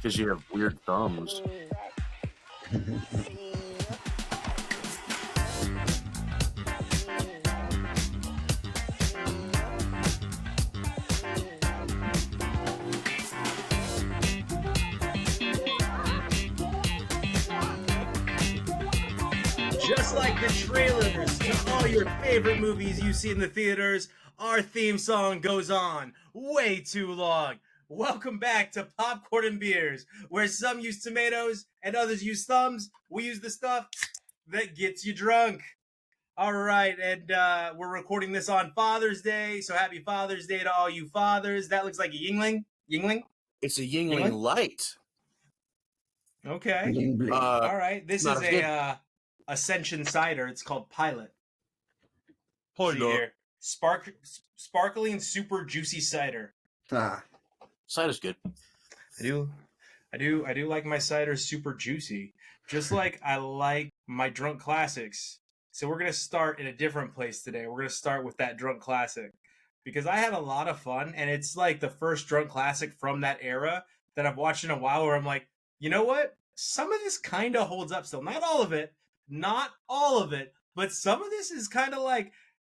Because you have weird thumbs. Just like the trailers to all your favorite movies you see in the theaters, our theme song goes on way too long. Welcome back to Popcorn and Beers, where some use tomatoes and others use thumbs. We use the stuff that gets you drunk. All right, and we're recording this on Father's Day, so happy Father's Day to all you fathers. That looks like a Yingling. Yingling? It's a Yingling Light. Okay. All right, this is a Ascension cider. It's called Pilot. See here. Sparkling super juicy cider. Cider's good. I do like my cider super juicy. Just like I like my drunk classics. So we're gonna start in a different place today. We're gonna start with that drunk classic. Because I had a lot of fun, and it's like the first drunk classic from that era that I've watched in a while where I'm like, you know what? Some of this kind of holds up still. Not all of it, but some of this is kind of like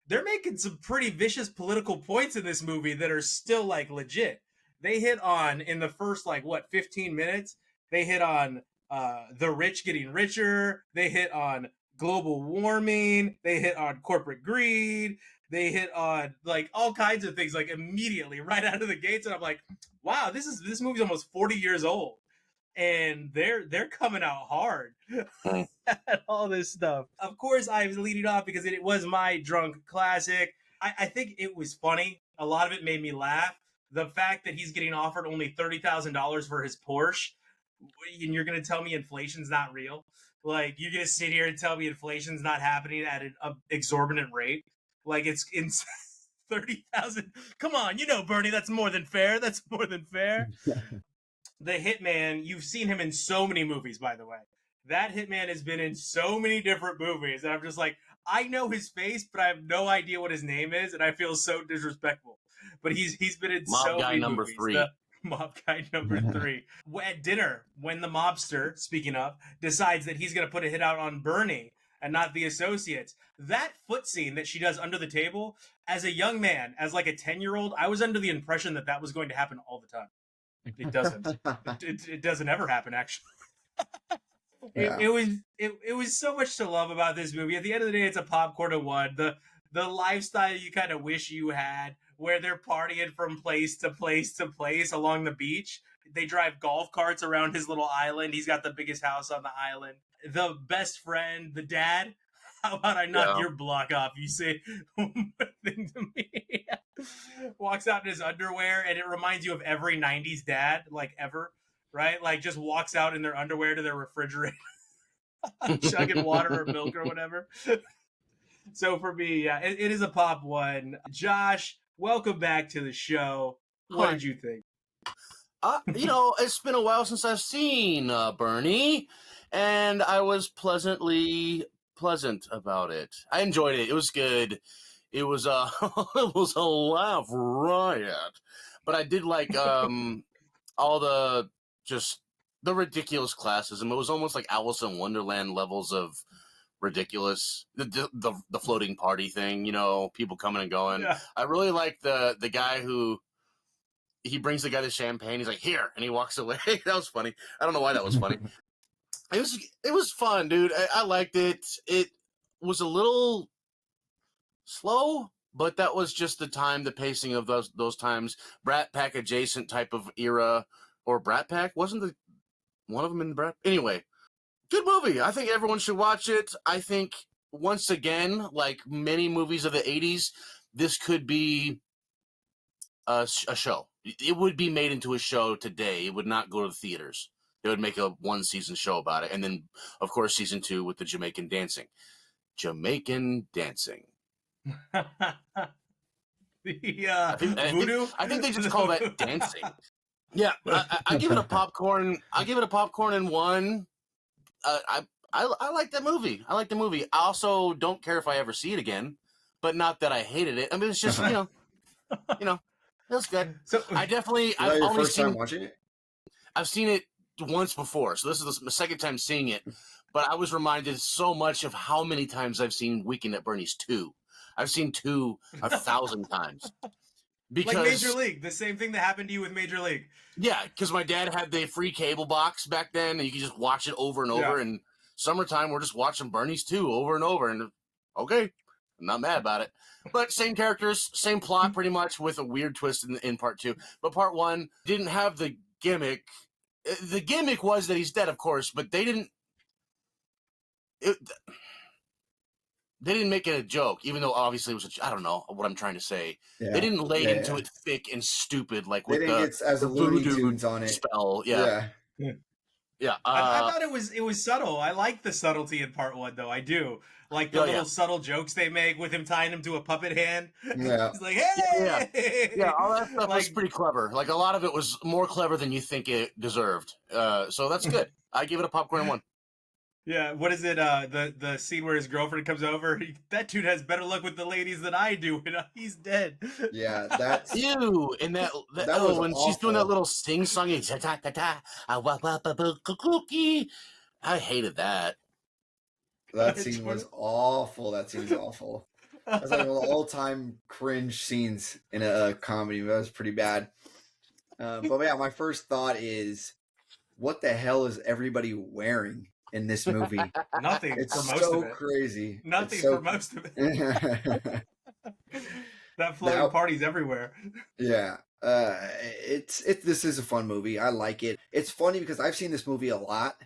they're making some pretty vicious political points in this movie that are still like legit. They hit on in the first 15 minutes. They hit on the rich getting richer. They hit on global warming. They hit on corporate greed. They hit on like all kinds of things like immediately right out of the gates, and I'm like, wow, this movie's almost 40 years old. And they're coming out hard at all this stuff. Of course, I was leading off because it was my drunk classic. I think it was funny. A lot of it made me laugh. The fact that he's getting offered only $30,000 for his Porsche, and you're gonna tell me inflation's not real. Like, you're gonna sit here and tell me inflation's not happening at an exorbitant rate. Like, it's in 30,000. Come on, Bernie, that's more than fair. That's more than fair. The Hitman, you've seen him in so many movies, by the way. That Hitman has been in so many different movies, and I'm just like, I know his face, but I have no idea what his name is, and I feel so disrespectful. But he's been in so many movies. Mob Guy number 3. At dinner, when the mobster, speaking of, decides that he's going to put a hit out on Bernie and not the associates, that foot scene that she does under the table, as a young man, as like a 10-year-old, I was under the impression that was going to happen all the time. It doesn't. It doesn't ever happen, actually. Yeah. It was so much to love about this movie. At the end of the day, it's a popcorn of one. The lifestyle you kind of wish you had, where they're partying from place to place to place along the beach. They drive golf carts around his little island. He's got the biggest house on the island. The best friend, the dad. How about I knock your block off? You say one thing to me. Walks out in his underwear, and it reminds you of every 90s dad, like ever, right? Like, just walks out in their underwear to their refrigerator, chugging water or milk or whatever. So for me, yeah, it is a pop one. Josh, welcome back to the show. What did you think? It's been a while since I've seen Bernie, and I was pleasant about it. I enjoyed it. It was good. It was it was a laugh riot, but I did like all the ridiculous classism. It was almost like Alice in Wonderland levels of ridiculous. The floating party thing, people coming and going. Yeah. I really like the guy who he brings the guy the champagne. He's like, here, and he walks away. That was funny. I don't know why that was funny. It was fun, dude. I liked it. It was a little slow, but that was just the pacing of those times. Brat Pack adjacent type of era, or Brat Pack wasn't one of them in the Brat. Anyway, good movie. I think everyone should watch it. I think once again, like many movies of the 80s, this could be a show. It would be made into a show today. It would not go to the theaters. They would make a 1-season show about it. And then, of course, season 2 with the Jamaican dancing. Voodoo? I think they just call that dancing. Yeah, I give it a popcorn. I give it a popcorn and 1. I like that movie. I like the movie. I also don't care if I ever see it again, but not that I hated it. I mean, it's just it was good. So I've only first time watching it? I've seen it once before, so this is the second time seeing it. But I was reminded so much of how many times I've seen Weekend at Bernie's 2. I've seen 2 1,000 times. Because, like Major League, the same thing that happened to you with Major League. Yeah, because my dad had the free cable box back then, and you could just watch it over and over. Yeah. And summertime, we're just watching Bernie's 2 over and over. And okay, I'm not mad about it. But same characters, same plot pretty much, with a weird twist in part 2. But part 1 didn't have the gimmick. The gimmick was that he's dead, of course, but they didn't make it a joke, even though obviously it was I don't know what I'm trying to say. Yeah. They didn't lay into it thick and stupid like They with didn't get as a Looney Tunes on it. Spell. Yeah. I thought it was subtle. I like the subtlety in part 1, though. I do like the little subtle jokes they make with him tying him to a puppet hand. Yeah, He's like, hey, yeah. All that stuff was pretty clever. Like a lot of it was more clever than you think it deserved. So that's good. I give it a popcorn 1. Yeah, what is it? The scene where his girlfriend comes over. That dude has better luck with the ladies than I do, and he's dead. Yeah, that's ew. And that was when awful. she's doing that little sing song, I hated that. That scene was awful. That scene's awful. That's like one of the all-time cringe scenes in a comedy. That was pretty bad. But yeah, my first thought is, what the hell is everybody wearing in this movie? Nothing It's for most so of it. crazy. Nothing It's so... for most of it. That floating party's everywhere. Yeah. It's this is a fun movie. I like it. It's funny because I've seen this movie a lot.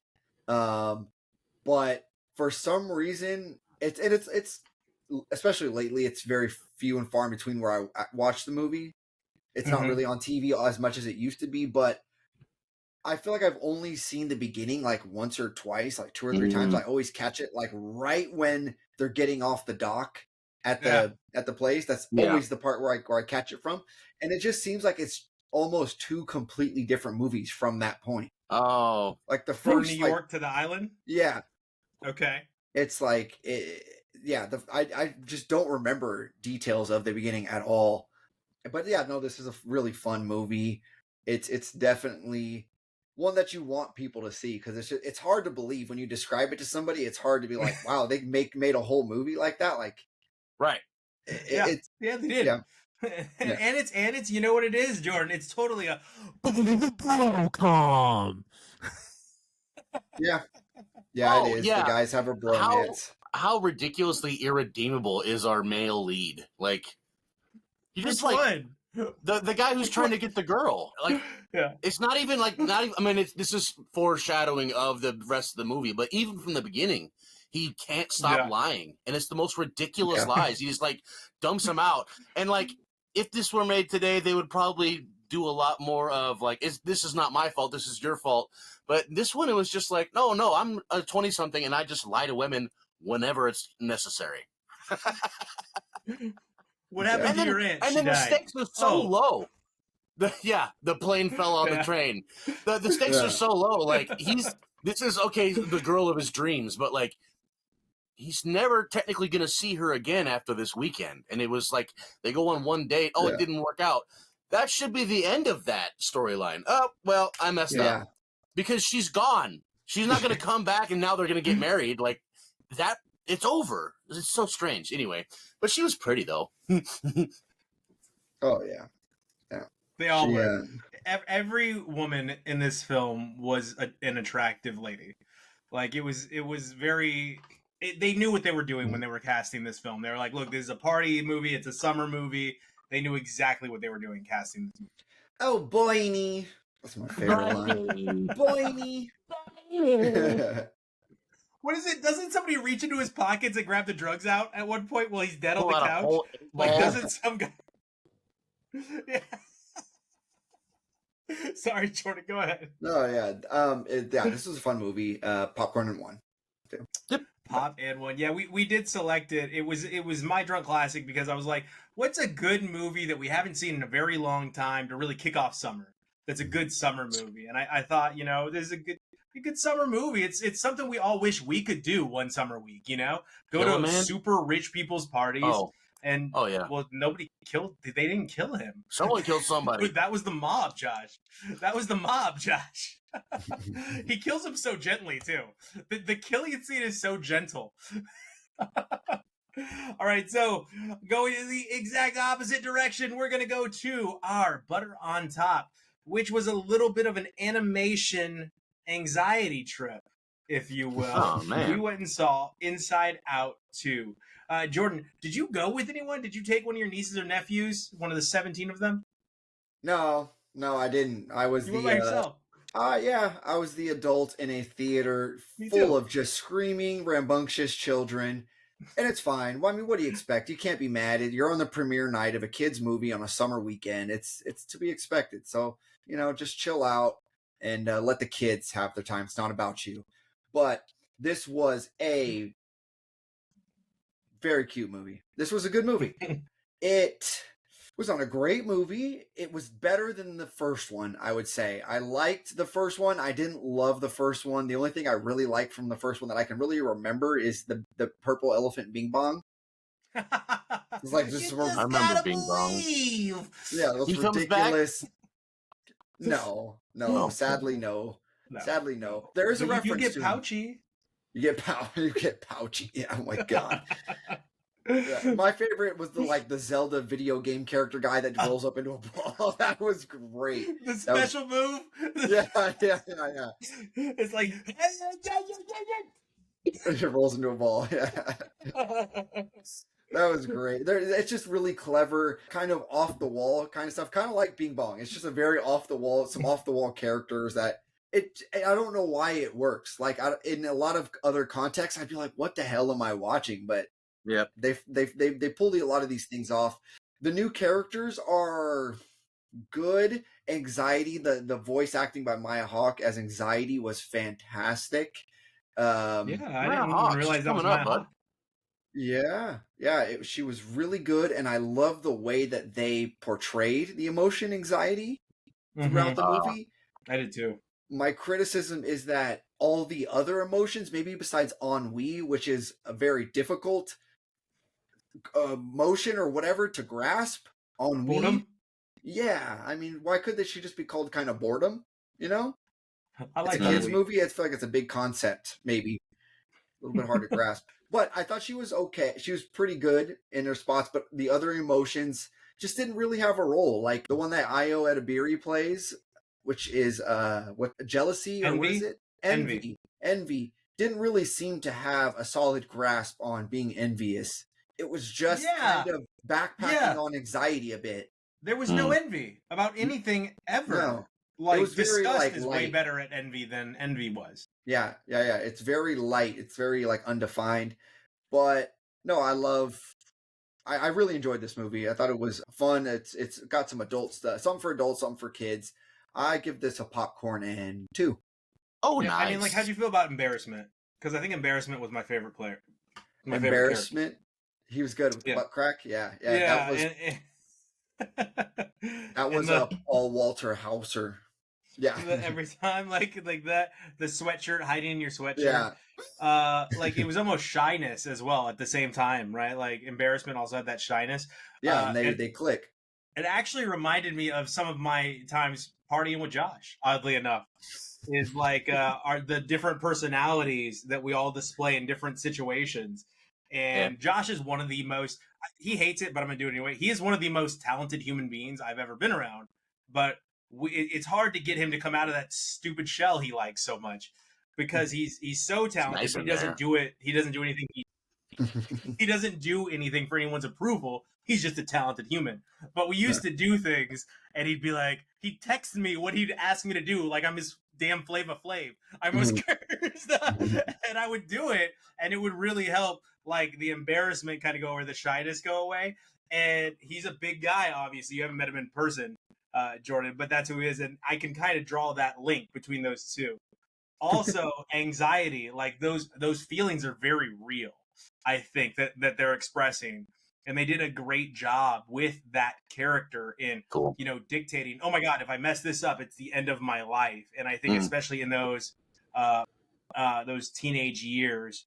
But for some reason it's especially lately, it's very few and far in between where I watch the movie. It's not really on TV as much as it used to be, but I feel like I've only seen the beginning like once or twice, like 2 or 3 times. I always catch it like right when they're getting off the dock at the place. That's always the part where I catch it from. And it just seems like it's almost 2 completely different movies from that point. Oh, Like the From first New York to the island? Yeah. Okay. It's like I just don't remember details of the beginning at all. But yeah, no, this is a really fun movie. It's definitely one that you want people to see, because it's hard to believe when you describe it to somebody. It's hard to be like, wow, they made a whole movie like that. Like, right. Yeah, they did. Yeah. And it's you know what it is, Jordan? It's totally a Brocom. Yeah. Oh, it is. yeah. The guys have a bromance. How ridiculously irredeemable is our male lead? Like, you just Which like one? the guy who's trying to get the girl. Like, Yeah. It's not even. I mean, this is foreshadowing of the rest of the movie. But even from the beginning, he can't stop lying, and it's the most ridiculous lies. He just like dumps them out, and like if this were made today, they would probably do a lot more of like, this is not my fault, this is your fault. But this one, it was just like, no, I'm a 20-something, and I just lie to women whenever it's necessary. What happened to your aunt? And then the stakes are so low. The plane fell on the train. The stakes are so low. Like, this is okay, the girl of his dreams, but like, he's never technically going to see her again after this weekend. And it was like, they go on one date. Oh, it didn't work out. That should be the end of that storyline. Oh, well, I messed up. Because she's gone. She's not going to come back, and now they're going to get married. Like, that, it's over. It's so strange. Anyway, but she was pretty, though. Oh, yeah. They all were. Every woman in this film was an attractive lady. Like, it was very... they knew what they were doing when they were casting this film. They were like, look, this is a party movie. It's a summer movie. They knew exactly what they were doing casting this movie. Oh, Boiny. That's my favorite line. Boiny. What is it? Doesn't somebody reach into his pockets and grab the drugs out at one point while he's dead on the couch? Like, doesn't some guy... Yeah. Sorry, Jordan, go ahead. No, yeah. This was a fun movie. Popcorn and 1. Yep. Pop and 1. Yeah, we did select it. It was my drunk classic because I was like, what's a good movie that we haven't seen in a very long time to really kick off summer? That's a good summer movie. And I thought, this is a good summer movie. It's something we all wish we could do one summer week, go to super rich people's parties. And Oh yeah, well, nobody killed. They didn't kill him. someone killed somebody. That was the mob, Josh. That was the mob, Josh. He kills him so gently too. The killing scene is so gentle. All right, so going in the exact opposite direction, we're going to go to our Butter on Top, which was a little bit of an animation anxiety trip, if you will. Oh, man. We went and saw Inside Out 2. Jordan, did you go with anyone? Did you take one of your nieces or nephews, one of the 17 of them? No, I didn't. I was You the went by yourself. yeah, I was the adult in a theater Me full too. of just screaming, rambunctious children. And it's fine. Well, I mean, what do you expect? You can't be mad. You're on the premiere night of a kids movie on a summer weekend. It's to be expected. So, just chill out and let the kids have their time. It's not about you. But this was a very cute movie. This was a good movie. It was on a great movie. It was better than the first one, I would say. I liked the first one. I didn't love the first one. The only thing I really liked from the first one that I can really remember is the purple elephant Bing Bong. It's like this. I remember Bing Bong. Yeah, it was He comes ridiculous. No, No. sadly no. No. Sadly no. There is a But you reference do get to pouchy. You get pouchy. Yeah, oh my god. Yeah. My favorite was the Zelda video game character guy that rolls up into a ball. That was great. The special move. Yeah. It's like It rolls into a ball. Yeah. That was great. It's just really clever, kind of off the wall kind of stuff, kind of like Bing Bong. It's just a very off the wall characters that I don't know why it works. Like in a lot of other contexts, I'd be like, "What the hell am I watching?" But Yep. they pulled a lot of these things off. The new characters are good. Anxiety, the voice acting by Maya Hawke as Anxiety was fantastic. I didn't Hawks, realize that was coming my up, bud. Yeah. She was really good, and I love the way that they portrayed the emotion anxiety throughout the movie. I did too. My criticism is that all the other emotions, maybe besides ennui, which is a very difficult emotion or whatever to grasp, ennui. Boredom? Yeah, I mean, why couldn't she just be called kind of boredom? I like It's a kids' ennui. movie. I feel like it's a big concept, maybe a little bit hard to grasp. But I thought she was okay. She was pretty good in her spots, but the other emotions just didn't really have a role. Like the one that Ayo Edebiri plays, which is jealousy or what is it? Envy didn't really seem to have a solid grasp on being envious. It was just kind of backpacking on anxiety a bit. There was no envy about anything ever. No. Like, It was very, Disgust is way light. better at envy than envy was. Yeah. It's very light. It's very undefined. But no, I really enjoyed this movie. I thought it was fun. It's got some adult stuff, some for adults, some for kids. I give this a popcorn and 2. Oh, Yeah, nice. I mean, like, how'd you feel about Embarrassment? Because I think Embarrassment was my favorite player. My favorite Embarrassment. He was good with Yeah. butt crack. Yeah. character. That was Paul Walter Hauser. Yeah. Every time, like that, the sweatshirt hiding in your sweatshirt. Yeah. Like it was almost shyness as well at the same time, right? Like Embarrassment also had that shyness. Yeah, and they click. It actually reminded me of some of my times partying with Josh. Oddly enough, is like are the different personalities that we all display in different situations. And Josh is one of the most. He hates it, but I'm gonna do it anyway. He is one of the most talented human beings I've ever been around. But it's hard to get him to come out of that stupid shell he likes so much because he's so talented. Nice But he in doesn't do it. He doesn't do anything. He doesn't do anything for anyone's approval. He's just a talented human. But we used to do things, and he'd be like, he'd text me what he'd ask me to do, like I'm his damn Flava Flav. I almost cursed, and I would do it, and it would really help, like the embarrassment kind of go, or the shyness go away. And he's a big guy, obviously. You haven't met him in person, Jordan, but that's who he is, and I can kind of draw that link between those two. Also, anxiety, like those feelings are very real. I think that they're expressing, and they did a great job with that character in, Cool. dictating. Oh my God, if I mess this up, it's the end of my life. And I think especially in those teenage years,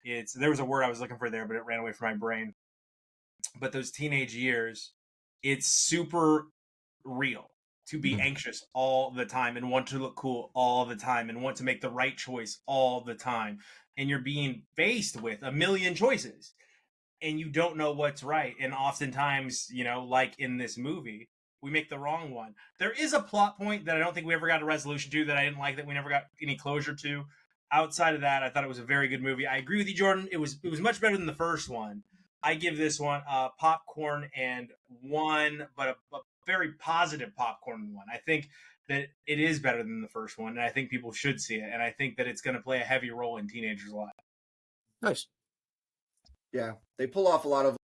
there was a word I was looking for there, but it ran away from my brain. but those teenage years, it's super real to be anxious all the time and want to look cool all the time and want to make the right choice all the time. And you're being faced with a million choices and you don't know what's right. And oftentimes, like in this movie, we make the wrong one. There is a plot point that I don't think we ever got a resolution to, that I didn't like, that we never got any closure to. Outside of that, I thought it was a very good movie. I agree with you, Jordan. It was much better than the first one. I give this one popcorn and one, but a very positive popcorn one. I think that it is better than the first one, and I think people should see it. And I think that it's going to play a heavy role in teenagers' lives. Nice. Yeah, they pull off a lot of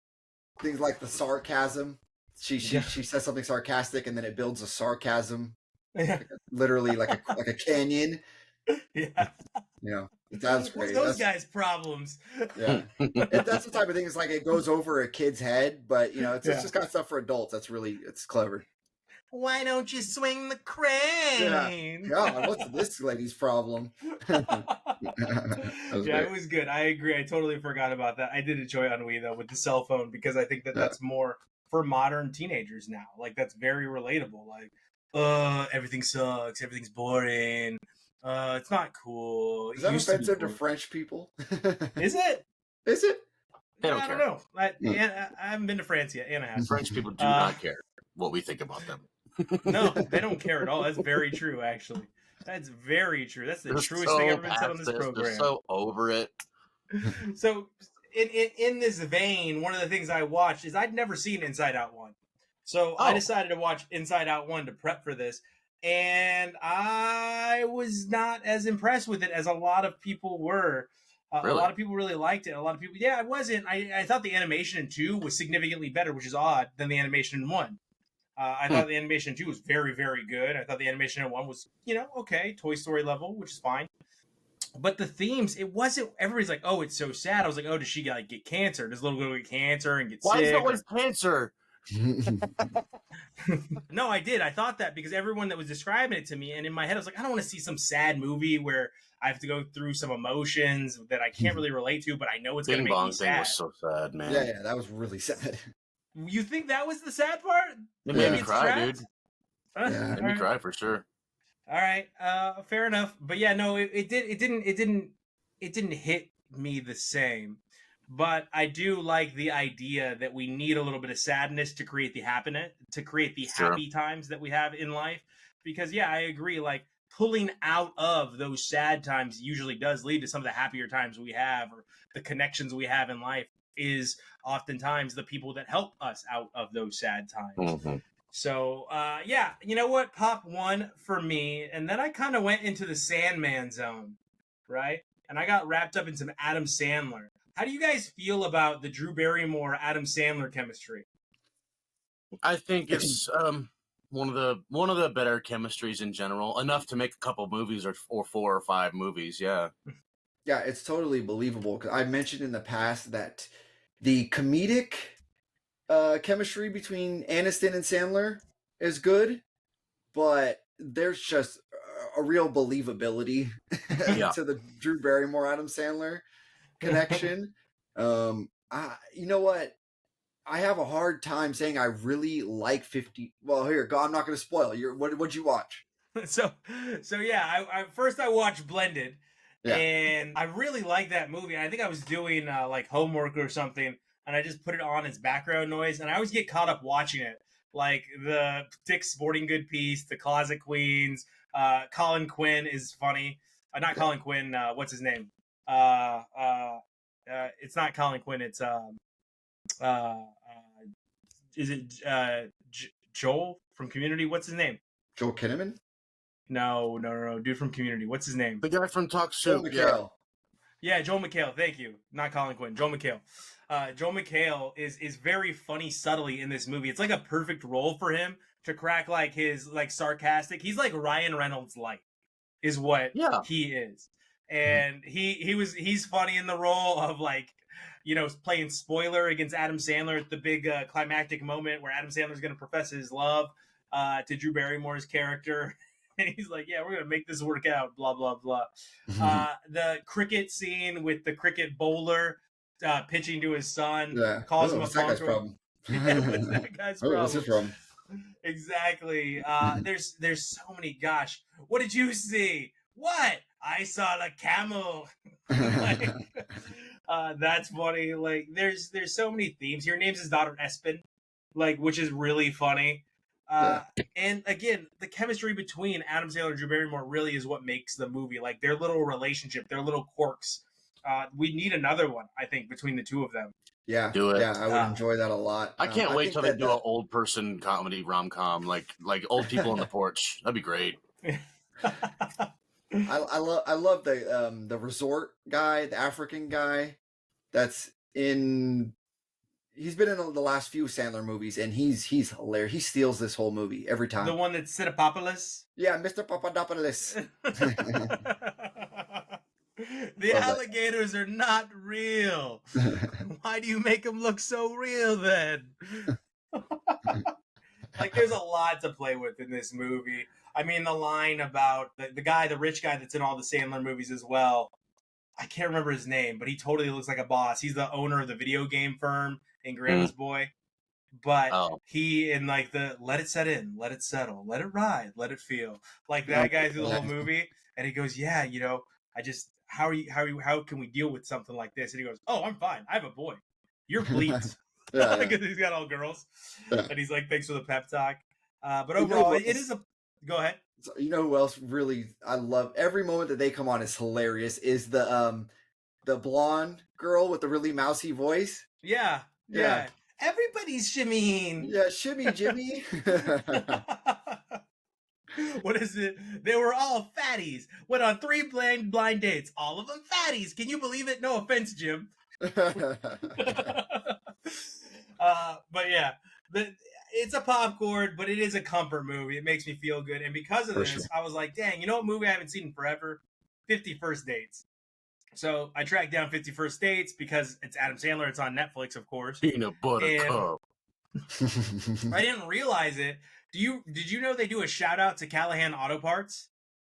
things like the sarcasm. She says something sarcastic, and then it builds a sarcasm, literally like a canyon. Yeah, that's great. Those guys' problems. Yeah, that's the type of thing. It's like it goes over a kid's head, but it's just kind of stuff for adults. It's clever. Why don't you swing the crane? God, what's this lady's problem? It was good. I agree. I totally forgot about that. I did enjoy Ennui though with the cell phone, because I think that that's more for modern teenagers now. Like, that's very relatable. Like, everything sucks. Everything's boring. It's not cool. Is that offensive to French people? Is it? Is it? They don't I care. don't know. I haven't been to France yet, and I have. French people do not care what we think about them. No, they don't care at all. That's very true, actually. That's very true. That's the truest thing ever been said on this program. They're so over it. So, in this vein, one of the things I watched is I'd never seen Inside Out 1. So I decided to watch Inside Out 1 to prep for this. And I was not as impressed with it as a lot of people were. Really? A lot of people really liked it. A lot of people, I wasn't. I thought the animation in 2 was significantly better, which is odd, than the animation in 1. I thought the animation in 2 was very, very good. I thought the animation in 1 was, okay, Toy Story level, which is fine. But the themes, it wasn't. Everybody's like, "Oh, it's so sad." I was like, "Oh, does she get cancer? Does little girl get cancer and get sick?" Why is it always cancer? No, I did. I thought that because everyone that was describing it to me, and in my head, I was like, I don't want to see some sad movie where I have to go through some emotions that I can't really relate to, but I know it's going to make me sad. Thing was so sad, man. Yeah, that was really sad. You think that was the sad part? It made me cry, dude. Yeah. It made me cry for sure. All right, fair enough. But yeah, no, it didn't hit me the same. But I do like the idea that we need a little bit of sadness to create the happiness, to create the happy times that we have in life. Because I agree. Like, pulling out of those sad times usually does lead to some of the happier times we have, or the connections we have in life is oftentimes the people that help us out of those sad times. Mm-hmm. So, you know what? Pop 1 for me. And then I kind of went into the Sandman zone, right? And I got wrapped up in some Adam Sandler. How do you guys feel about the Drew Barrymore, Adam Sandler chemistry? I think it's one of the better chemistries in general. Enough to make a couple movies or 4 or 5 movies. Yeah. Yeah, it's totally believable. Because I mentioned in the past that the comedic chemistry between Aniston and Sandler is good, but there's just a real believability to the Drew Barrymore Adam Sandler connection. You know what? I have a hard time saying I really like 50. Well, here, go. I'm not going to spoil. What'd you watch? So I first watched Blended, and I really like that movie. I think I was doing like homework or something, and I just put it on as background noise, and I always get caught up watching it. Like the Dick's Sporting Good piece, The Closet Queens, Colin Quinn is funny. Not Colin Quinn. What's his name? It's not Colin Quinn. It's is it Joel from Community? What's his name? Joel Kinnaman? No. Dude from Community. What's his name? The guy from Talk Soup. Yeah, Joel McHale. Thank you. Not Colin Quinn. Joel McHale. Joel McHale is very funny subtly in this movie. It's like a perfect role for him to crack like his like sarcastic. He's like Ryan Reynolds light, is what he is. And he's funny in the role of like, playing spoiler against Adam Sandler at the big climactic moment where Adam Sandler's going to profess his love to Drew Barrymore's character. And he's like, yeah, we're going to make this work out, blah, blah, blah. The cricket scene with the cricket bowler pitching to his son, Yeah. calls him a What's that guy's punk. problem? Yeah, what's that guy's Oh, problem? what's his problem? Exactly. There's so many. Gosh, what did you see? What? I saw a camel. Like, that's funny. Like, there's so many themes. He names his daughter Espen, like, which is really funny. And again, the chemistry between Adam Sandler and Drew Barrymore really is what makes the movie. Like, their little relationship, their little quirks. We need another one, I think, between the two of them. Yeah, Do it. yeah, I would enjoy that a lot. I can't wait think till they do an old person comedy rom-com, like old people on the porch. That'd be great. I love the resort guy, the African guy that's in. He's been in the last few Sandler movies, and he's hilarious. He steals this whole movie every time. The one that's Sidapopoulos? Yeah, Mr. Papadopoulos. The alligators are not real. Why do you make them look so real then? Like, there's a lot to play with in this movie. I mean, the line about the rich guy that's in all the Sandler movies as well. I can't remember his name, but he totally looks like a boss. He's the owner of the video game firm in Grandma's Boy. But he, in like the let it set in, let it settle, let it ride, let it feel. Like that guy through the whole movie. And he goes, yeah, I just, how can we deal with something like this? And he goes, oh, I'm fine. I have a boy. You're bleeped. Because he's got all girls. Yeah. And he's like, thanks for the pep talk. But overall, it is a, go ahead. You know who else really I love? Every moment that they come on is hilarious. Is the blonde girl with the really mousy voice? Yeah. Everybody's shimmying. Yeah, shimmy Jimmy. What is it? They were all fatties. Went on 3 blind dates. All of them fatties. Can you believe it? No offense, Jim. But yeah, it's a popcorn, but it is a comfort movie. It makes me feel good. And because of this, I was like, dang, you know what movie I haven't seen in forever? 50 First Dates. So I tracked down 50 First Dates because it's Adam Sandler. It's on Netflix, of course. Peanut butter cup. I didn't realize it. Did you know they do a shout out to Callahan Auto Parts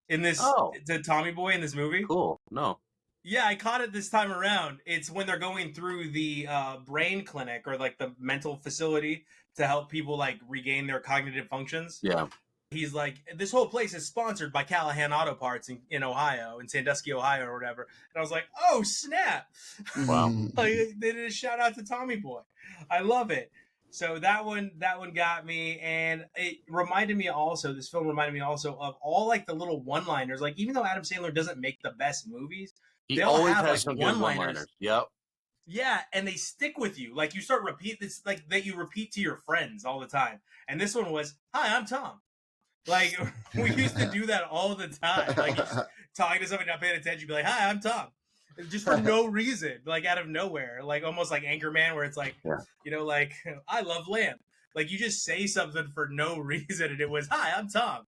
in this to Tommy Boy in this movie? Cool. No. Yeah, I caught it this time around. It's when they're going through the brain clinic or like the mental facility to help people like regain their cognitive functions. Yeah. He's like, this whole place is sponsored by Callahan Auto Parts in Ohio, in Sandusky, Ohio, or whatever. And I was like, oh, snap. Wow. Like, they did a shout out to Tommy Boy. I love it. So that one got me. And it reminded me also, this film reminded me also of all like the little one-liners. Like, even though Adam Sandler doesn't make the best movies, he always has like some one-liners. Yep. Yeah, and they stick with you. Like, you start repeat this, like that you repeat to your friends all the time. And this one was, hi, I'm Tom. Like, we used to do that all the time. Like, you're just talking to somebody, not paying attention, be like, hi, I'm Tom. Just for no reason, like out of nowhere. Like, almost like Anchorman, where it's like, like, I love lamb. Like, you just say something for no reason, and it was, hi, I'm Tom.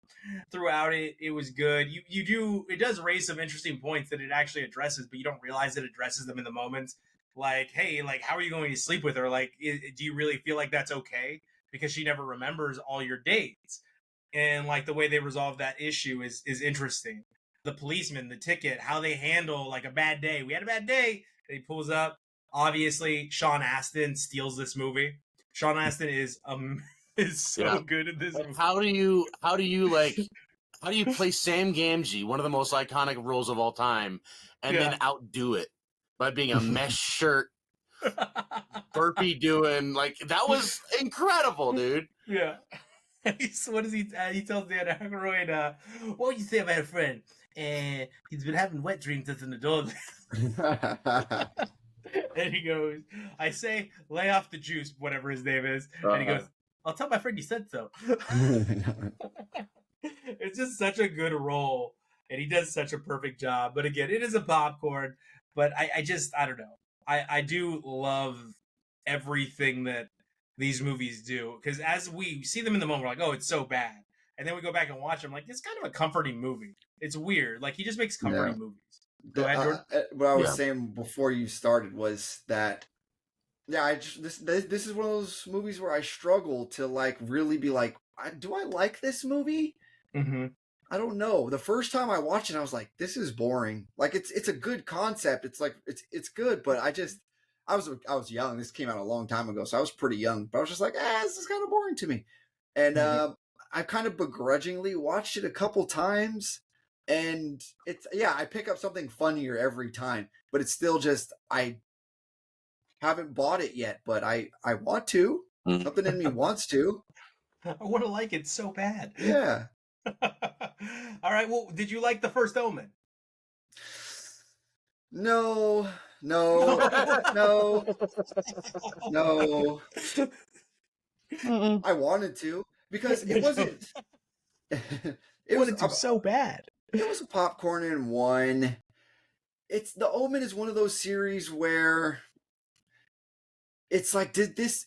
Throughout it was good. It does raise some interesting points that it actually addresses, but you don't realize it addresses them in the moment. Like, hey, like, how are you going to sleep with her? Like, do you really feel like that's okay? Because she never remembers all your dates. And like the way they resolve that issue is interesting. The policeman, the ticket, how they handle like a bad day. We had a bad day. And he pulls up. Obviously, Sean Astin steals this movie. Sean Astin is so good in this movie. How do you play Sam Gamgee, one of the most iconic roles of all time, and then outdo it by being a mesh shirt, burpee doing, like, that was incredible, dude. Yeah. What does he tells Dan Aykroyd, what would you say about a friend? And he's been having wet dreams as an adult. And he goes, I say, lay off the juice, whatever his name is. And he goes, I'll tell my friend you said so. It's just such a good role. And he does such a perfect job. But again, it is a popcorn. But I don't know. I do love everything that these movies do. Because as we see them in the moment, we're like, oh, it's so bad. And then we go back and watch them, like, it's kind of a comforting movie. It's weird. Like, he just makes comforting movies. Go ahead, Jordan. What I was saying before you started was that, this is one of those movies where I struggle to, like, really be like, do I like this movie? Mm-hmm. I don't know. The first time I watched it, I was like, this is boring. Like, it's a good concept. It's like, it's good, but I I was young. This came out a long time ago, so I was pretty young. But I was just like, this is kind of boring to me. And I kind of begrudgingly watched it a couple times, and I pick up something funnier every time. But it's still just I haven't bought it yet, but I want to. Something in me wants to. I want to like it so bad. Yeah. All right. Well, did you like the first Omen? No. I wanted to because it wasn't. It was so bad. It was a popcorn in one. It's The Omen is one of those series where it's like, did this?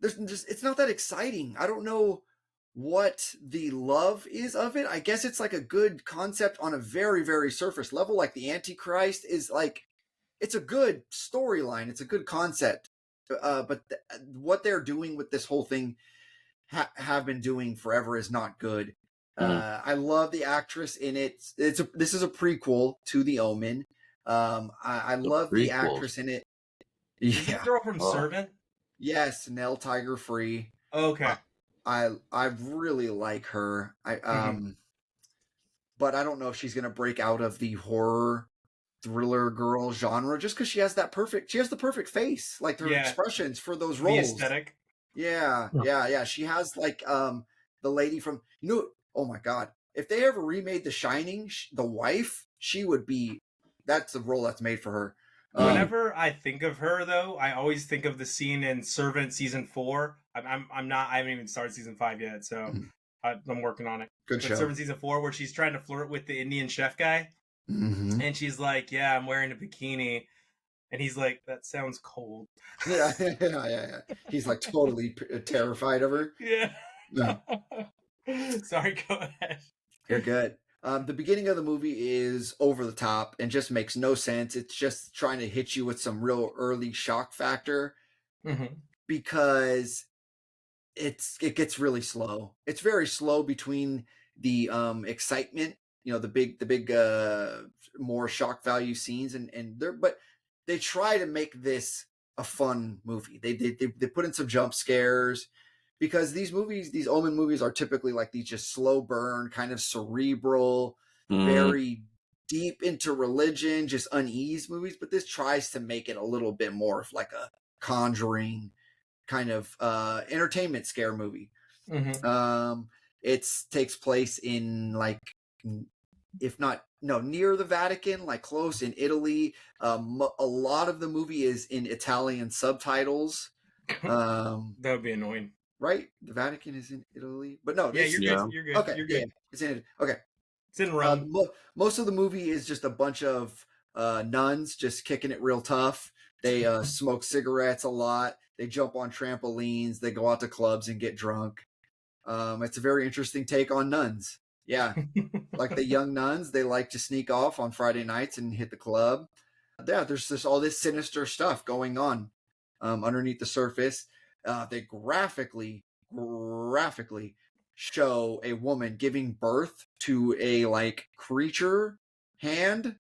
It's not that exciting. I don't know what the love is of it. I guess it's like a good concept on a very, very surface level. Like the Antichrist is like, it's a good storyline. It's a good concept. But what they're doing with this whole thing have been doing forever is not good. I love the actress in it. This is a prequel to The Omen. I love the actress in it. Is the girl from Servant? Yes, Nell Tiger Free. Okay. I really like her. But I don't know if she's gonna break out of the horror thriller girl genre just because she has the perfect face, like her expressions for those roles. The aesthetic. Yeah. She has like the lady from oh my god, if they ever remade The Shining, the wife, she would be. That's the role that's made for her. Whenever I think of her, though, I always think of the scene in Servant season 4. I haven't even started season 5 yet, so I'm working on it. Good show. Servant season 4, where she's trying to flirt with the Indian chef guy, and she's like, "Yeah, I'm wearing a bikini," and he's like, "That sounds cold." Yeah. He's like totally terrified of her. Yeah. No. Sorry, go ahead. You're good. The beginning of the movie is over the top and just makes no sense. It's just trying to hit you with some real early shock factor because it gets really slow. It's very slow between the excitement, the big more shock value scenes but they try to make this a fun movie. They put in some jump scares. Because these Omen movies are typically like these just slow burn, kind of cerebral, very deep into religion, just unease movies. But this tries to make it a little bit more of like a Conjuring kind of entertainment scare movie. It takes place in like, near the Vatican, like close in Italy. A lot of the movie is in Italian subtitles. That would be annoying. Right? The Vatican is in Italy. But no. You're good. You're good. Okay. You're good. Yeah, it's in okay. It's in Rome. Most of the movie is just a bunch of nuns just kicking it real tough. They smoke cigarettes a lot. They jump on trampolines. They go out to clubs and get drunk. It's a very interesting take on nuns. Yeah. Like the young nuns, they like to sneak off on Friday nights and hit the club. Yeah, there's just all this sinister stuff going on underneath the surface. They graphically show a woman giving birth to a like creature hand.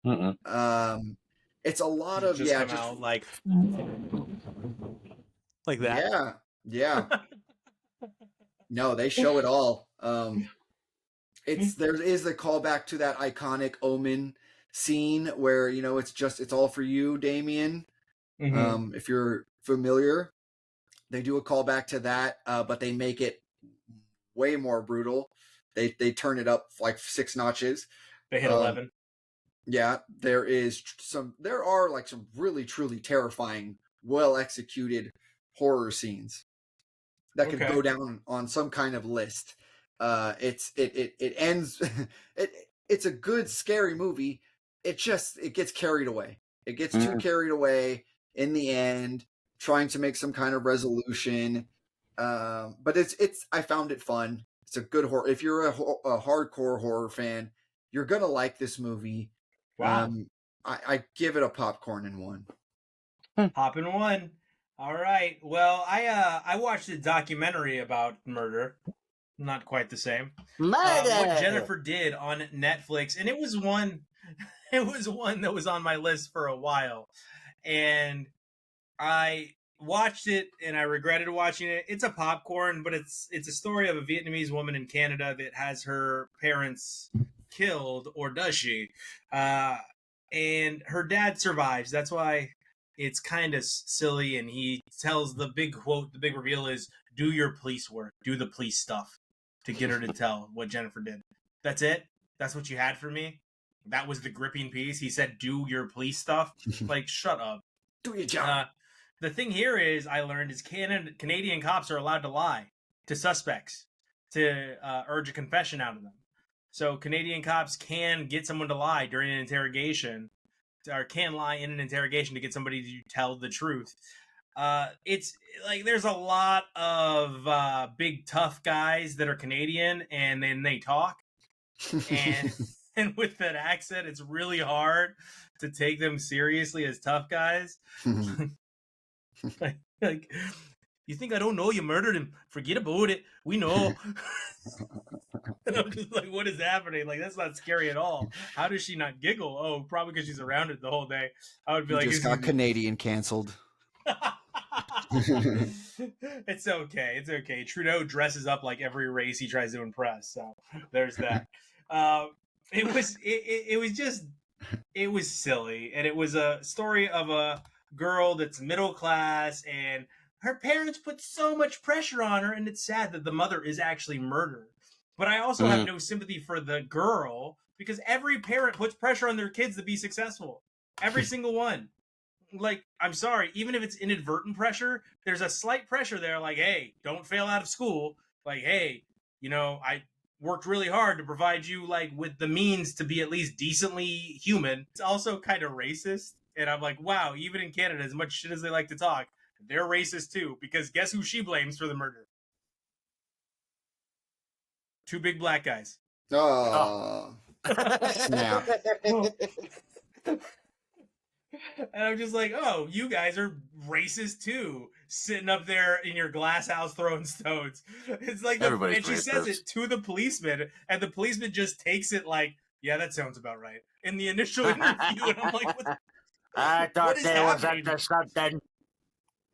It's a lot of just out like that. Yeah. No, they show it all. There is a callback to that iconic Omen scene where it's all for you, Damien. If you're familiar. They do a callback to that, but they make it way more brutal. They turn it up like 6 notches. They hit 11. Yeah, there are like some really truly terrifying, well executed horror scenes that could go down on some kind of list. It ends. It's a good scary movie. It gets carried away. It gets too carried away in the end, trying to make some kind of resolution. But I found it fun. It's a good horror. If you're a hardcore horror fan, you're going to like this movie. Wow. I give it a popcorn in one. Pop in one. All right. Well, I watched a documentary about murder. Not quite the same. What Jennifer did on Netflix, and it was one that was on my list for a while. and I watched it and I regretted watching it. It's a popcorn, but it's a story of a Vietnamese woman in Canada that has her parents killed, or does she? And her dad survives. That's why it's kind of silly. And he tells the big quote, the big reveal is, "Do your police work, do the police stuff," to get her to tell what Jennifer did. That's it. That's what you had for me. That was the gripping piece. He said, "Do your police stuff." Like, shut up. Do your job. The thing here is, I learned, is Canadian cops are allowed to lie to suspects to urge a confession out of them. So Canadian cops can get someone to lie during an interrogation, or can lie in an interrogation to get somebody to tell the truth. It's like there's a lot of big tough guys that are Canadian, and then they talk, and and with that accent, it's really hard to take them seriously as tough guys. Like, "You think I don't know you murdered him? Forget about it. We know." And I'm just like, what is happening? Like, that's not scary at all. How does she not giggle? Oh, probably because she's around it the whole day. I would be like, just got Canadian canceled. It's okay. It's okay. Trudeau dresses up like every race he tries to impress. So there's that. It was silly, and it was a story of a girl that's middle class, and her parents put so much pressure on her, and it's sad that the mother is actually murdered. But I also have no sympathy for the girl, because every parent puts pressure on their kids to be successful. Every single one. Like, I'm sorry, even if it's inadvertent pressure, there's a slight pressure there, like, hey, don't fail out of school. Like, hey, I worked really hard to provide you, like, with the means to be at least decently human. It's also kind of racist. And I'm like, wow, even in Canada, as much shit as they like to talk, they're racist too, because guess who she blames for the murder? Two big black guys. Oh. Snap. And I'm just like, oh, you guys are racist too, sitting up there in your glass house throwing stones. It's like, and she says it to the policeman, and the policeman just takes it like, yeah, that sounds about right, in the initial interview. And I'm like, what? I thought there was happening? up to something.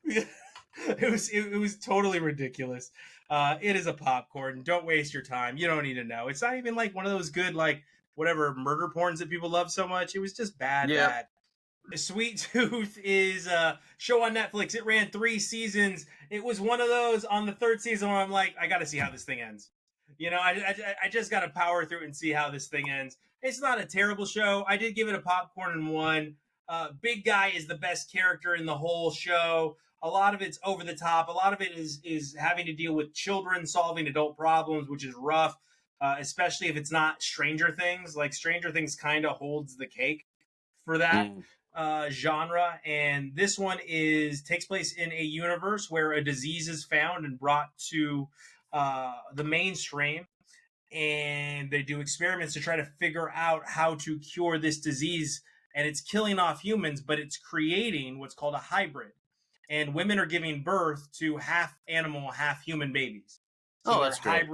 It was totally ridiculous. It is a popcorn. Don't waste your time. You don't need to know. It's not even like one of those good, like, whatever murder porns that people love so much. It was just bad. Sweet Tooth is a show on Netflix. It ran 3 seasons. It was one of those on the 3rd season where I'm like, I got to see how this thing ends. I just got to power through it and see how this thing ends. It's not a terrible show. I did give it a popcorn and 1. Big Guy is the best character in the whole show. A lot of it's over the top. A lot of it is having to deal with children solving adult problems, which is rough, especially if it's not Stranger Things. Like, Stranger Things kind of holds the cake for that genre. And this one takes place in a universe where a disease is found and brought to the mainstream. And they do experiments to try to figure out how to cure this disease. And it's killing off humans, but it's creating what's called a hybrid. And women are giving birth to half animal, half human babies. So that's great.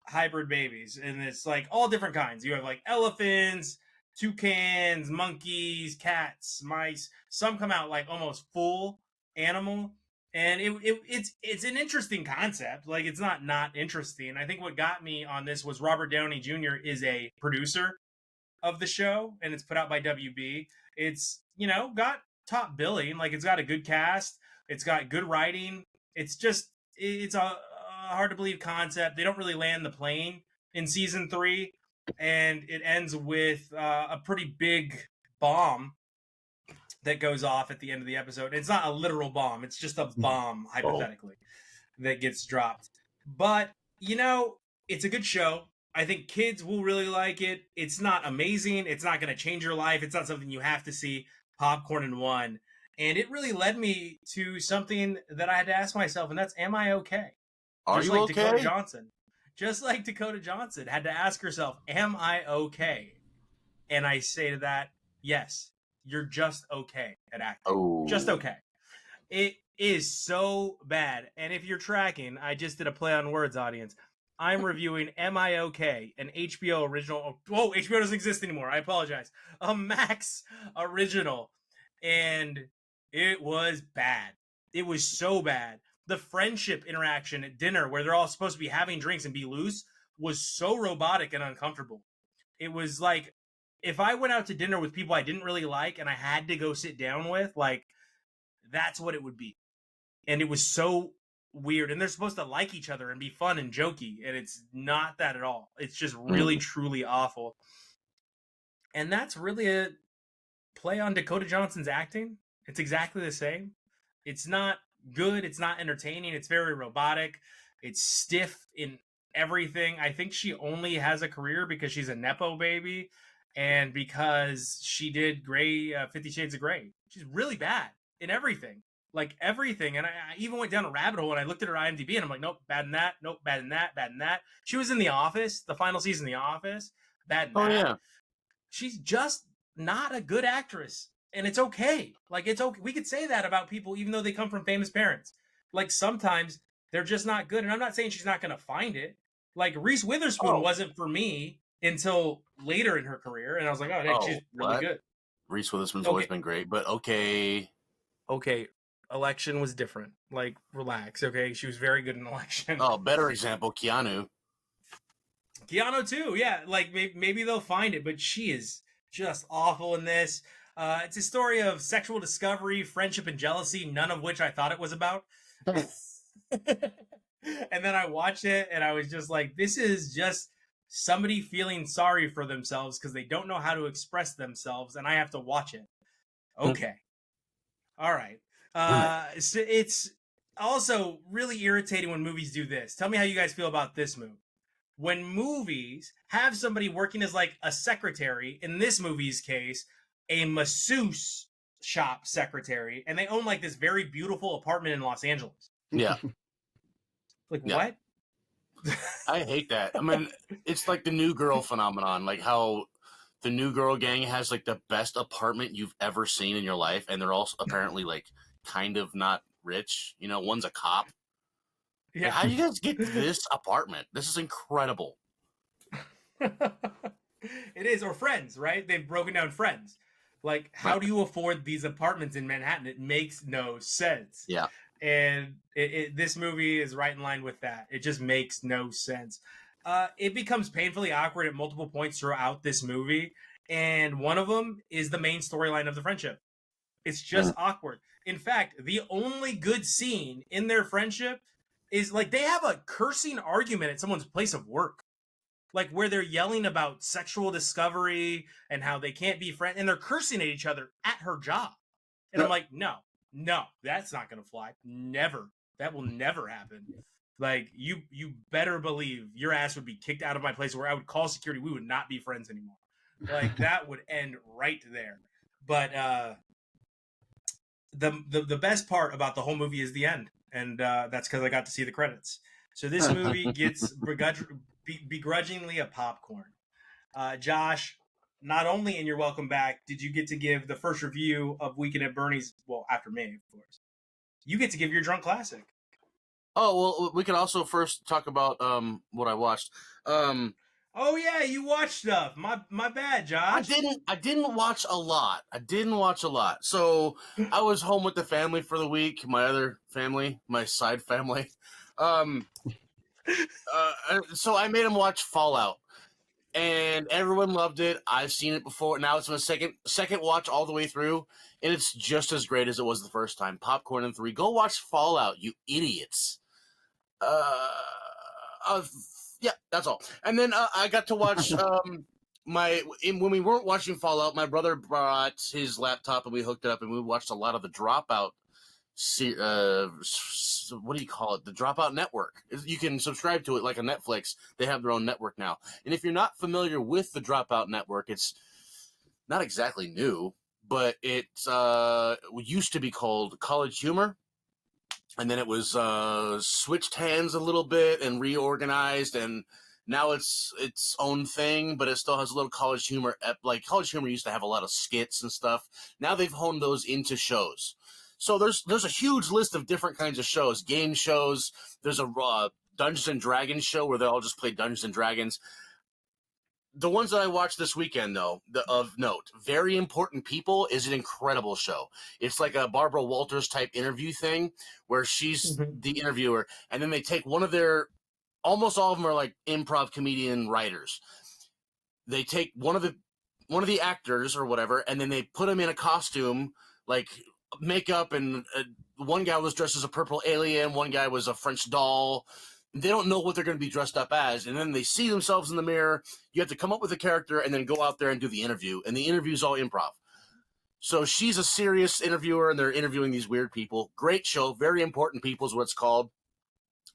Hybrid babies. And it's like all different kinds. You have like elephants, toucans, monkeys, cats, mice. Some come out like almost full animal. And it's an interesting concept. Like, it's not interesting. I think what got me on this was Robert Downey Jr. is a producer of the show, and it's put out by WB. It's, got top billing. Like, it's got a good cast. It's got good writing. It's a hard to believe concept. They don't really land the plane in season 3, and it ends with a pretty big bomb that goes off at the end of the episode. It's not a literal bomb. It's just a bomb, hypothetically, that gets dropped. But, it's a good show. I think kids will really like it. It's not amazing. It's not going to change your life. It's not something you have to see. Popcorn and 1. And it really led me to something that I had to ask myself, and that's, am I okay? Are Just you like okay? Dakota Johnson. Just like Dakota Johnson had to ask herself, am I okay? And I say to that, yes, you're just okay at acting. Oh. Just okay. It is so bad. And if you're tracking, I just did a play on words, audience. I'm reviewing Am I Okay, an HBO original. Whoa, HBO doesn't exist anymore. I apologize. A Max original. and it was bad. It was so bad. The friendship interaction at dinner, where they're all supposed to be having drinks and be loose, was so robotic and uncomfortable. It was like if I went out to dinner with people I didn't really like and I had to go sit down with, like, that's what it would be. And it was so weird. And they're supposed to like each other and be fun and jokey, and it's not that at all. It's just really, truly awful. And that's really a play on Dakota Johnson's acting. It's exactly the same. It's not good. It's not entertaining. It's very robotic. It's stiff in everything. I think she only has a career because she's a Nepo baby and because she did 50 Shades of Grey. She's really bad in everything. Like everything. And I even went down a rabbit hole and I looked at her IMDb and I'm like, nope, bad in that. Nope, bad in that. Bad in that. She was in The Office, the final season of The Office. Bad in that. Yeah. She's just not a good actress. And it's okay. Like, it's okay. We could say that about people even though they come from famous parents. Like, sometimes they're just not good. And I'm not saying she's not going to find it. Like, Reese Witherspoon wasn't for me until later in her career. And I was like, she's really good. Reese Witherspoon's always been great, but okay. Okay. Election was different. Like, relax, okay? She was very good in Election. Oh, better example, Keanu too, yeah. Like, maybe they'll find it, but she is just awful in this. It's a story of sexual discovery, friendship, and jealousy, none of which I thought it was about. And then I watched it, and I was just like, this is just somebody feeling sorry for themselves because they don't know how to express themselves, and I have to watch it. Okay. All right. So it's also really irritating when movies do this. Tell me how you guys feel about this move. When movies have somebody working as like a secretary, in this movie's case, a masseuse shop secretary, and they own like this very beautiful apartment in Los Angeles. Yeah. What? I hate that. I mean, it's like the New Girl phenomenon, like how the New Girl gang has like the best apartment you've ever seen in your life, and they're also apparently like kind of not rich. You know, one's a cop. Yeah. Like, how do you guys get this apartment? This is incredible. It is. Or Friends, right? They've broken down Friends. Like, how do you afford these apartments in Manhattan? It makes no sense. Yeah. And this movie is right in line with that. It just makes no sense. It becomes painfully awkward at multiple points throughout this movie. And one of them is the main storyline of the friendship. It's just awkward. In fact, the only good scene in their friendship is like they have a cursing argument at someone's place of work. Like where they're yelling about sexual discovery and how they can't be friends. And they're cursing at each other at her job. And I'm like, no, that's not going to fly. Never. That will never happen. Like, you better believe your ass would be kicked out of my place where I would call security. We would not be friends anymore. Like, that would end right there. But the best part about the whole movie is the end. And that's because I got to see the credits. So this movie gets begrudgingly a popcorn. Josh, not only in Your Welcome Back did you get to give the first review of Weekend at Bernie's, well, after me, of course, you get to give your drunk classic. Oh, well, we could also first talk about what I watched. Oh yeah, you watched stuff. My bad, Josh. I didn't watch a lot. So I was home with the family for the week. My other family, my side family. So I made them watch Fallout, and everyone loved it. I've seen it before. Now it's my second watch all the way through, and it's just as great as it was the first time. Popcorn and 3. Go watch Fallout, you idiots. Yeah, that's all. And then I got to watch when we weren't watching Fallout, my brother brought his laptop and we hooked it up and we watched a lot of the Dropout. What do you call it? The Dropout Network. You can subscribe to it like a Netflix. They have their own network now. And if you're not familiar with the Dropout Network, it's not exactly new, but it used to be called College Humor. And then it was switched hands a little bit and reorganized, and now it's its own thing, but it still has a little College Humor. Like College Humor used to have a lot of skits and stuff. Now they've honed those into shows. So there's a huge list of different kinds of shows, game shows. There's a Dungeons and Dragons show where they all just play Dungeons and Dragons. the ones that I watched this weekend, though, of note, Very Important People is an incredible show. It's like a Barbara Walters type interview thing where she's the interviewer, and then they take one of their, almost all of them are like improv comedian writers. They take one of the actors or whatever, and then they put him in a costume, like makeup, and one guy was dressed as a purple alien, one guy was a French doll. They don't know what they're going to be dressed up as, and then they see themselves in the mirror. You have to come up with a character and then go out there and do the interview, and the interview is all improv. So she's a serious interviewer, and they're interviewing these weird people. Great show. Very Important People is what it's called.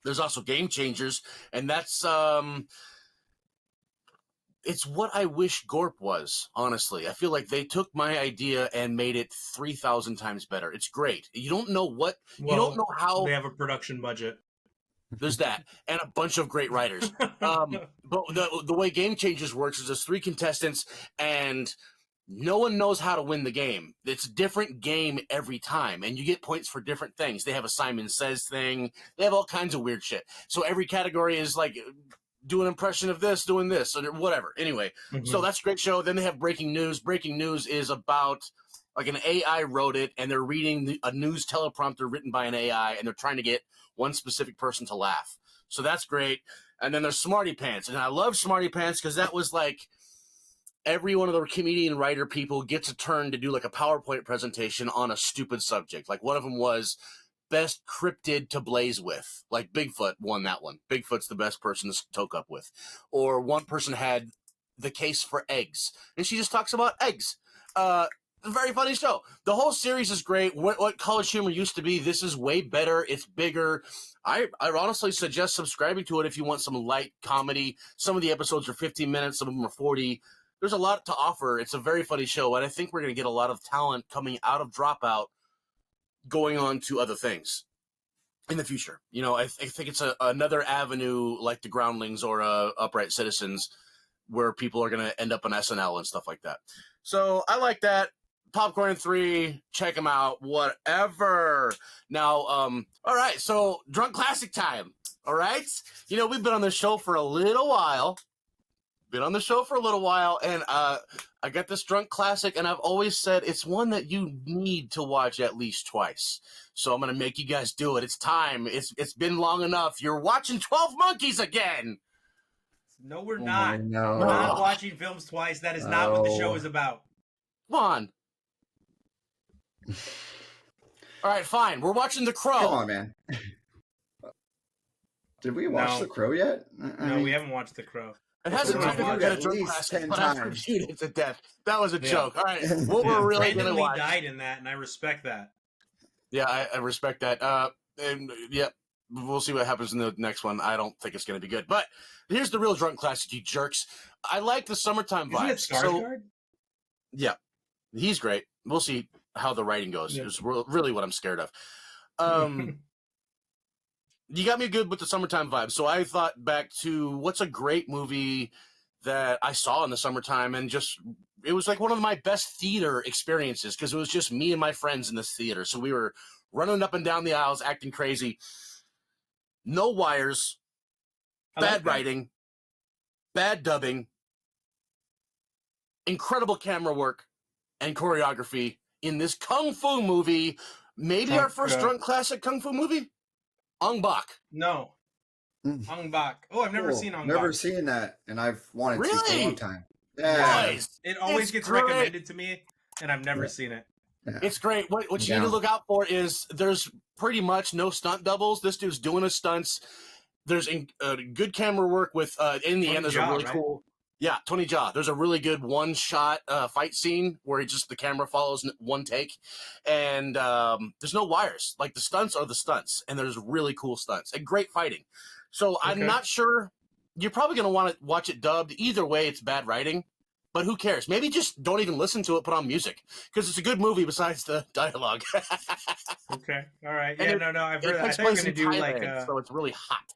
There's also Game Changers, and that's it's what I wish Gorp was, honestly. I feel like they took my idea and made it 3,000 times better. It's great. You don't know you don't know how they have a production budget. There's that, and a bunch of great writers. But the way Game Changers works is there's 3 contestants, and no one knows how to win the game. It's a different game every time, and you get points for different things. They have a Simon Says thing. They have all kinds of weird shit. So every category is like, do an impression of this, doing this, or whatever. Anyway, so that's a great show. Then they have Breaking News. Breaking News is about, like, an AI wrote it, and they're reading a news teleprompter written by an AI, and they're trying to get one specific person to laugh. So that's great. And then there's Smarty Pants. And I love Smarty Pants because that was like every one of the comedian writer people gets a turn to do like a PowerPoint presentation on a stupid subject. Like one of them was best cryptid to blaze with. Like Bigfoot won that one. Bigfoot's the best person to toke up with. Or one person had the case for eggs. And she just talks about eggs. A very funny show. The whole series is great. What College Humor used to be, this is way better. It's bigger. I honestly suggest subscribing to it if you want some light comedy. Some of the episodes are 15 minutes. Some of them are 40. There's a lot to offer. It's a very funny show, and I think we're going to get a lot of talent coming out of Dropout going on to other things in the future. You know, I think it's another avenue like the Groundlings or Upright Citizens where people are going to end up on SNL and stuff like that. So I like that. Popcorn 3, check them out, whatever. Now, all right, so Drunk Classic time, all right? You know, we've been on the show for a little while. And I got this Drunk Classic, and I've always said it's one that you need to watch at least twice. So I'm going to make you guys do it. It's time. It's been long enough. You're watching 12 Monkeys again. No, we're not. No. We're not watching films twice. That is not what the show is about. Come on. All right, fine. We're watching The Crow. Come on, man. Did we watch The Crow yet? No, we haven't watched The Crow. It hasn't We've been watched a at Drunk least Classic, 10 but I've times. reviewed it to death. That was a Yeah. joke. All right, what we're really Brandon going to Lee watch. died in that, and I respect that. Yeah, I respect that. And yeah, we'll see what happens in the next one. I don't think it's going to be good. But here's the real Drunk Classic, you jerks. I like the summertime Isn't it vibes. Skarsgård? Yeah, he's great. We'll see how the writing goes. Yeah. It's really what I'm scared of. You got me good with the summertime vibe. So I thought back to what's a great movie that I saw in the summertime, and just it was like one of my best theater experiences because it was just me and my friends in this theater. So we were running up and down the aisles, acting crazy. No wires, bad writing, bad dubbing, incredible camera work and choreography in this kung fu movie. Maybe our first Drunk Classic kung fu movie? Ong Bak. No. Ong Bak. Oh, I've never seen Ong Bak. Never seen that, and I've wanted to for a Really? long time. Yeah. Boys, It always It's gets great. recommended to me, and I've never seen it. it's great. What you Yeah. need to look out for is there's pretty much no stunt doubles. This dude's doing his stunts. There's good camera work with, in the Tony end, there's Jaa, a really right? cool... Yeah, Tony Jaa. There's a really good one-shot fight scene where the camera follows one take, and there's no wires. Like, the stunts are the stunts, and there's really cool stunts and great fighting. So I'm Okay. not sure. You're probably going to want to watch it dubbed. Either way, it's bad writing, but who cares? Maybe just don't even listen to it, put on music, because it's a good movie besides the dialogue. Okay. All right. And Yeah, no, I've It heard that. I takes thought you were place going to in do Thailand, like so it's really hot.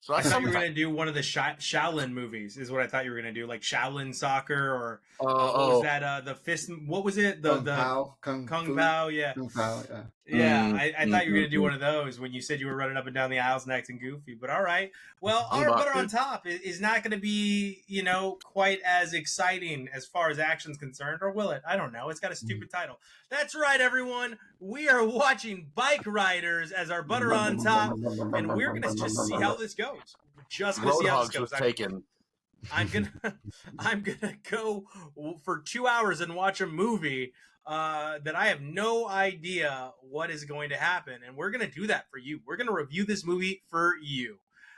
So I that's thought you were something. gonna do one of the Shaolin movies. Is what I thought you were gonna do, like Shaolin soccer or what Oh, was that? The fist. What was it? The Kung Kung Fu, Pao. Yeah. Kung Pao. Yeah. Yeah, I thought you were mm, gonna do one of those when you said you were running up and down the aisles and acting goofy. But all right, well, I'm our about butter on to. top is not going to be quite as exciting as far as action's concerned, or will it? I don't know. It's got a stupid title. That's right, everyone. We are watching Bike Riders as our butter on top, and we're gonna just see how this goes. Just gonna see how this Roadhogs goes. was taken. I'm gonna I'm gonna go for 2 hours and watch a movie that I have no idea what is going to happen, and we're gonna do that for you. We're gonna review this movie for you.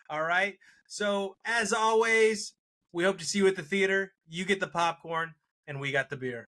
All right. So as always, we hope to see you at the theater. You get the popcorn, and we got the beer.